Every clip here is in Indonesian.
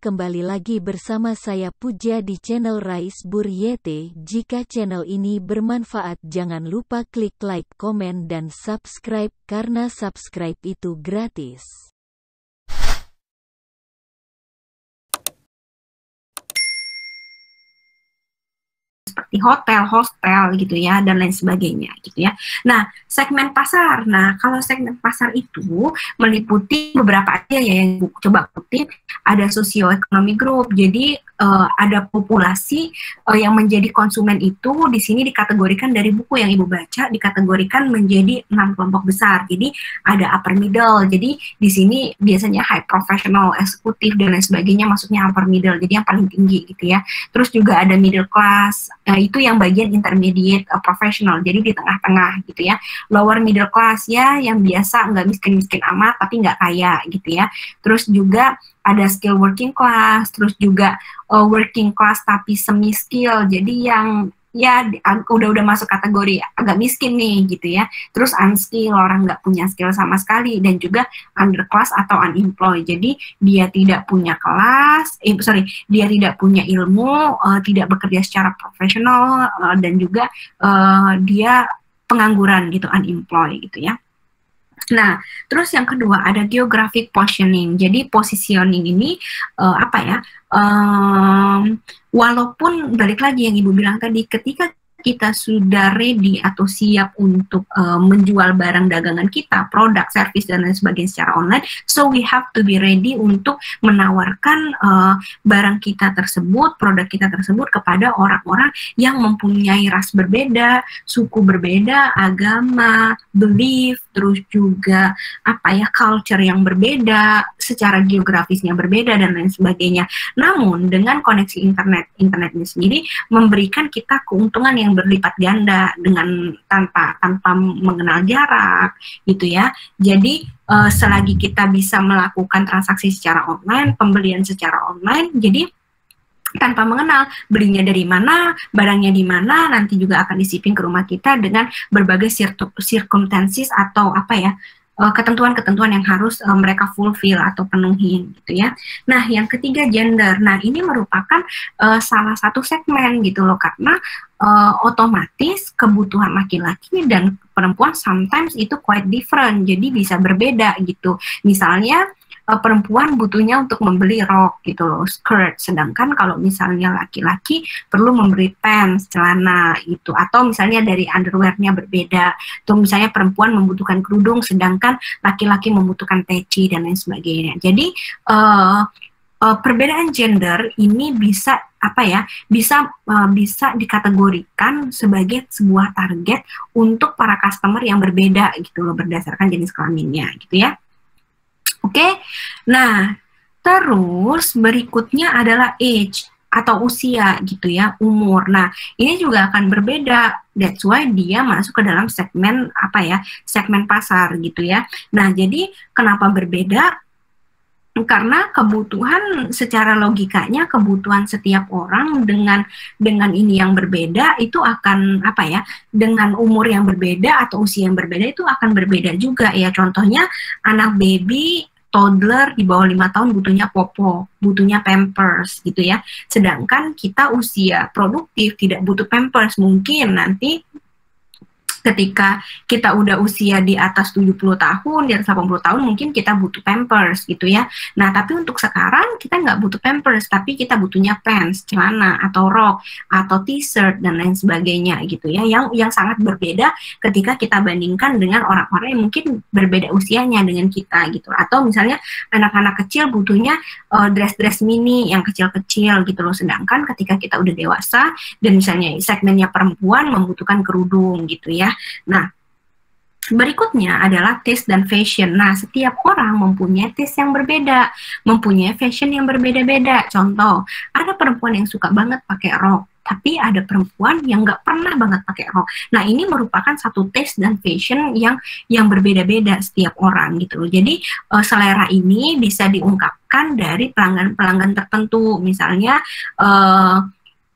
kembali lagi bersama saya Puja di channel Rais Buryete. Jika channel ini bermanfaat jangan lupa klik like, komen dan subscribe karena subscribe itu gratis. Seperti hotel, hostel gitu ya, dan lain sebagainya gitu ya. Nah, segmen pasar. Nah, kalau segmen pasar itu meliputi beberapa aja ya yang coba kutip. Ada socio-economic group. Jadi ada populasi yang menjadi konsumen itu di sini dikategorikan dari buku yang Ibu baca dikategorikan menjadi 6 kelompok besar. Jadi ada upper middle. Jadi di sini biasanya high professional, eksekutif dan lain sebagainya masuknya upper middle. Jadi yang paling tinggi gitu ya. Terus juga ada middle class. Itu yang bagian intermediate professional. Jadi di tengah-tengah gitu ya. Lower middle class ya yang biasa nggak miskin-miskin amat tapi nggak kaya gitu ya. Terus juga ada skill working class, terus juga working class tapi semi skill, jadi yang ya udah masuk kategori agak miskin nih gitu ya. Terus unskill, orang nggak punya skill sama sekali, dan juga underclass atau unemployed, jadi dia tidak punya kelas, dia tidak punya ilmu, tidak bekerja secara profesional, dan juga dia pengangguran gitu, unemployed gitu ya. Nah, terus yang kedua ada geographic positioning. Jadi positioning ini walaupun balik lagi yang Ibu bilang tadi, ketika kita sudah ready atau siap untuk menjual barang dagangan kita, produk, service, dan lain sebagainya secara online, so we have to be ready untuk menawarkan barang kita tersebut, produk kita tersebut kepada orang-orang yang mempunyai ras berbeda, suku berbeda, agama, belief, terus juga culture yang berbeda, secara geografisnya berbeda, dan lain sebagainya. Namun dengan koneksi internet ini sendiri memberikan kita keuntungan yang berlipat ganda dengan tanpa mengenal jarak gitu ya. Jadi selagi kita bisa melakukan transaksi secara online, pembelian secara online, jadi tanpa mengenal belinya dari mana, barangnya di mana, nanti juga akan disipin ke rumah kita dengan berbagai circumstances atau ketentuan-ketentuan yang harus mereka fulfill atau penuhi gitu ya. Nah, yang ketiga gender. Nah, ini merupakan salah satu segmen gitu loh, karena otomatis kebutuhan laki-laki dan perempuan sometimes itu quite different, jadi bisa berbeda gitu. Misalnya perempuan butuhnya untuk membeli rok gitu loh, skirt, sedangkan kalau misalnya laki-laki perlu membeli pants, celana gitu, atau misalnya dari underwear-nya berbeda, atau misalnya perempuan membutuhkan kerudung sedangkan laki-laki membutuhkan peci dan lain sebagainya. Jadi perbedaan gender ini bisa bisa dikategorikan sebagai sebuah target untuk para customer yang berbeda gitu loh, berdasarkan jenis kelaminnya gitu ya. Oke, nah terus berikutnya adalah age atau usia gitu ya, umur. Nah ini juga akan berbeda, that's why dia masuk ke dalam segmen segmen pasar gitu ya. Nah jadi kenapa berbeda? Karena kebutuhan secara logikanya, kebutuhan setiap orang dengan ini yang berbeda itu akan dengan umur yang berbeda atau usia yang berbeda itu akan berbeda juga ya. Contohnya anak baby, toddler di bawah 5 tahun butuhnya popo, butuhnya pampers gitu ya. Sedangkan kita usia produktif tidak butuh pampers. Mungkin nanti ketika kita udah usia di atas 70 tahun, di atas 80 tahun, mungkin kita butuh pampers gitu ya. Nah, tapi untuk sekarang kita nggak butuh pampers, tapi kita butuhnya pants, celana, atau rok, atau t-shirt, dan lain sebagainya gitu ya. Yang sangat berbeda ketika kita bandingkan dengan orang-orang yang mungkin berbeda usianya dengan kita gitu. Atau misalnya anak-anak kecil butuhnya dress-dress mini yang kecil-kecil gitu loh. Sedangkan ketika kita udah dewasa, dan misalnya segmennya perempuan membutuhkan kerudung gitu ya. Nah, berikutnya adalah taste dan fashion. Nah, setiap orang mempunyai taste yang berbeda, mempunyai fashion yang berbeda-beda. Contoh, ada perempuan yang suka banget pakai rok, tapi ada perempuan yang nggak pernah banget pakai rok. Nah, ini merupakan satu taste dan fashion yang berbeda-beda setiap orang gitu loh. Jadi, selera ini bisa diungkapkan dari pelanggan-pelanggan tertentu. Misalnya,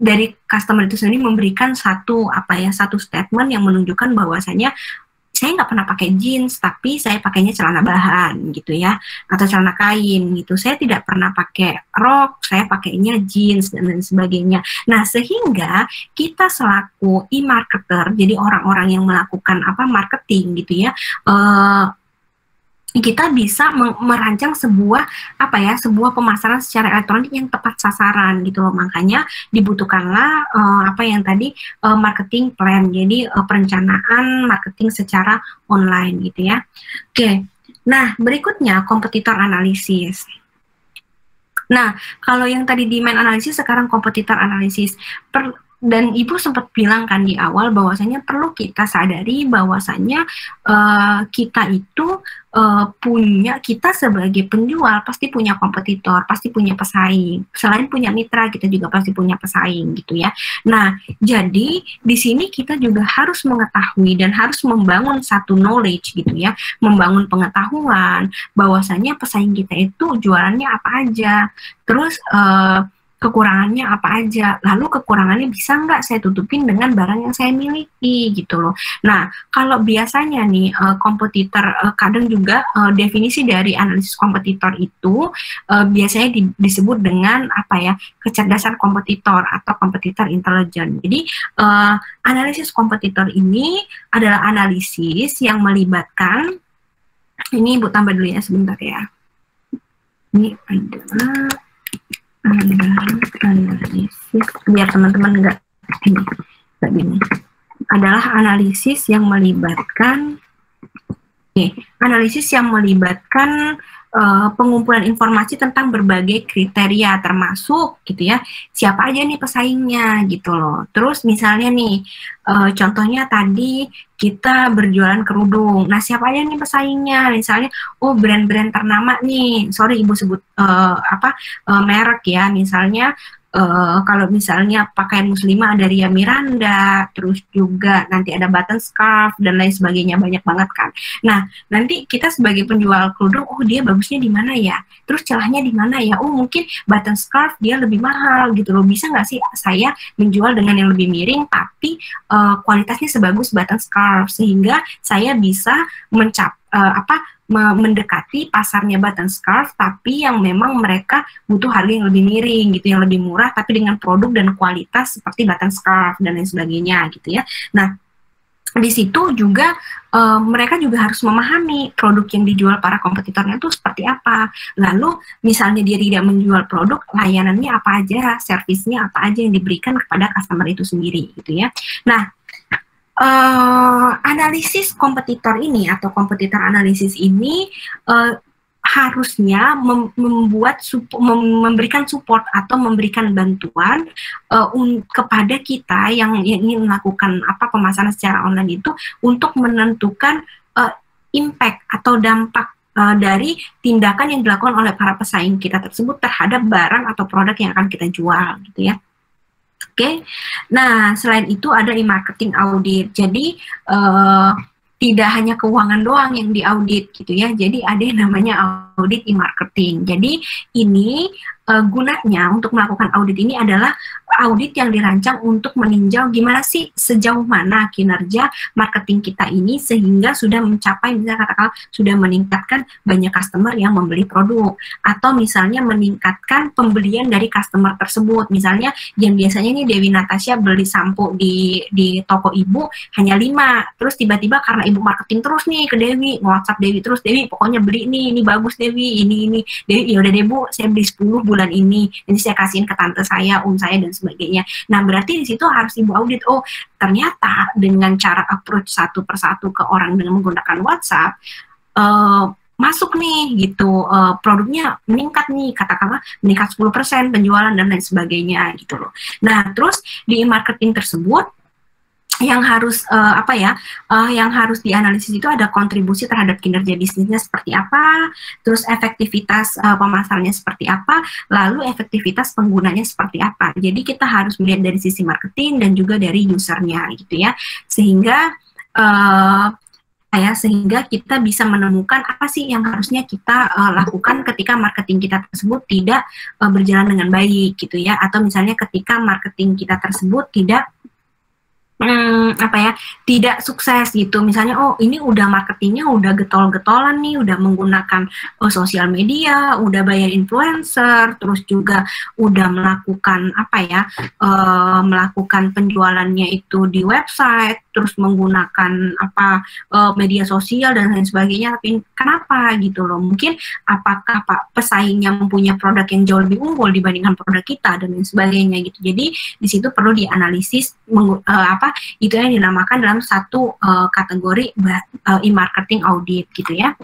dari customer itu sendiri memberikan satu statement yang menunjukkan bahwasanya saya nggak pernah pakai jeans, tapi saya pakainya celana bahan gitu ya, atau celana kain gitu. Saya tidak pernah pakai rok, saya pakainya jeans dan lain sebagainya. Nah, sehingga kita selaku e-marketer, jadi orang-orang yang melakukan marketing gitu ya, kita bisa merancang sebuah sebuah pemasaran secara elektronik yang tepat sasaran gitu loh. Makanya dibutuhkanlah yang tadi marketing plan, jadi perencanaan marketing secara online gitu ya. Oke, nah berikutnya kompetitor analisis. Nah, kalau yang tadi demand analisis, sekarang kompetitor analisis. Dan Ibu sempat bilang kan di awal bahwasanya perlu kita sadari bahwasanya kita itu kita sebagai penjual pasti punya kompetitor, pasti punya pesaing. Selain punya mitra, kita juga pasti punya pesaing gitu ya. Nah, jadi di sini kita juga harus mengetahui dan harus membangun satu knowledge gitu ya, membangun pengetahuan bahwasanya pesaing kita itu jualannya apa aja, terus kekurangannya apa aja, lalu kekurangannya bisa nggak saya tutupin dengan barang yang saya miliki gitu loh. Nah, kalau biasanya nih kompetitor, kadang juga definisi dari analisis kompetitor itu biasanya disebut dengan kecerdasan kompetitor atau kompetitor intelligence. Jadi analisis kompetitor ini adalah analisis yang melibatkan, ini Ibu tambah dulu ya sebentar ya. Ini adalah analisis, biar teman-teman nggak gini, adalah analisis yang melibatkan pengumpulan informasi tentang berbagai kriteria, termasuk gitu ya, siapa aja nih pesaingnya gitu loh. Terus misalnya nih contohnya tadi kita berjualan kerudung, nah siapa aja nih pesaingnya, misalnya brand-brand ternama nih, sorry Ibu sebut merek ya, misalnya kalau misalnya pakaian muslimah ada Ria Miranda, terus juga nanti ada Button Scarf dan lain sebagainya, banyak banget kan. Nah, nanti kita sebagai penjual kerudung, dia bagusnya di mana ya? Terus celahnya di mana ya? Mungkin Button Scarf dia lebih mahal gitu loh. Bisa nggak sih saya menjual dengan yang lebih miring tapi kualitasnya sebagus Button Scarf, sehingga saya bisa mendekati pasarnya Button Scarf, tapi yang memang mereka butuh harga yang lebih miring gitu, yang lebih murah tapi dengan produk dan kualitas seperti Button Scarf dan lain sebagainya gitu ya. Nah, di situ juga mereka juga harus memahami produk yang dijual para kompetitornya itu seperti apa. Lalu misalnya dia tidak menjual produk, layanannya apa aja, servisnya apa aja yang diberikan kepada customer itu sendiri gitu ya. Nah, analisis kompetitor ini atau kompetitor analisis ini harusnya memberikan support atau memberikan bantuan kepada kita yang ingin melakukan pemasaran secara online itu untuk menentukan impact atau dampak dari tindakan yang dilakukan oleh para pesaing kita tersebut terhadap barang atau produk yang akan kita jual gitu ya. Oke, nah selain itu ada e-marketing audit. Jadi tidak hanya keuangan doang yang diaudit gitu ya. Jadi ada yang namanya audit e-marketing. Jadi ini gunanya untuk melakukan audit ini adalah audit yang dirancang untuk meninjau gimana sih sejauh mana kinerja marketing kita ini sehingga sudah mencapai, misalnya katakanlah sudah meningkatkan banyak customer yang membeli produk, atau misalnya meningkatkan pembelian dari customer tersebut. Misalnya yang biasanya nih Dewi Natasha beli sampo di toko Ibu hanya 5, terus tiba-tiba karena Ibu marketing terus nih ke Dewi, nge-WhatsApp Dewi terus, Dewi pokoknya beli nih, ini bagus Dewi, ini Dewi, yaudah deh Bu, saya beli 10 bulan ini, nanti saya kasihin ke tante saya, saya dan sebagainya. Nah, berarti di situ harus Ibu audit, ternyata dengan cara approach satu persatu ke orang dengan menggunakan WhatsApp, masuk nih gitu, produknya meningkat nih, katakanlah meningkat 10% penjualan dan lain sebagainya gitu loh. Nah, terus di marketing tersebut yang harus yang harus dianalisis itu ada kontribusi terhadap kinerja bisnisnya seperti apa, terus efektivitas pemasarannya seperti apa, lalu efektivitas penggunanya seperti apa. Jadi kita harus melihat dari sisi marketing dan juga dari usernya gitu ya, sehingga sehingga kita bisa menemukan apa sih yang harusnya kita lakukan ketika marketing kita tersebut tidak berjalan dengan baik gitu ya, atau misalnya ketika marketing kita tersebut tidak apa ya, tidak sukses gitu. Misalnya, oh ini udah marketingnya udah getol-getolan nih, udah menggunakan sosial media, udah bayar influencer, terus juga udah melakukan apa ya, melakukan penjualannya itu di website, terus menggunakan apa media sosial dan lain sebagainya. Tapi kenapa gitu loh? Mungkin apakah pesaingnya mempunyai produk yang jauh lebih unggul dibandingkan produk kita dan lain sebagainya gitu. Jadi di situ perlu dianalisis itu yang dinamakan dalam satu kategori e-marketing audit gitu ya.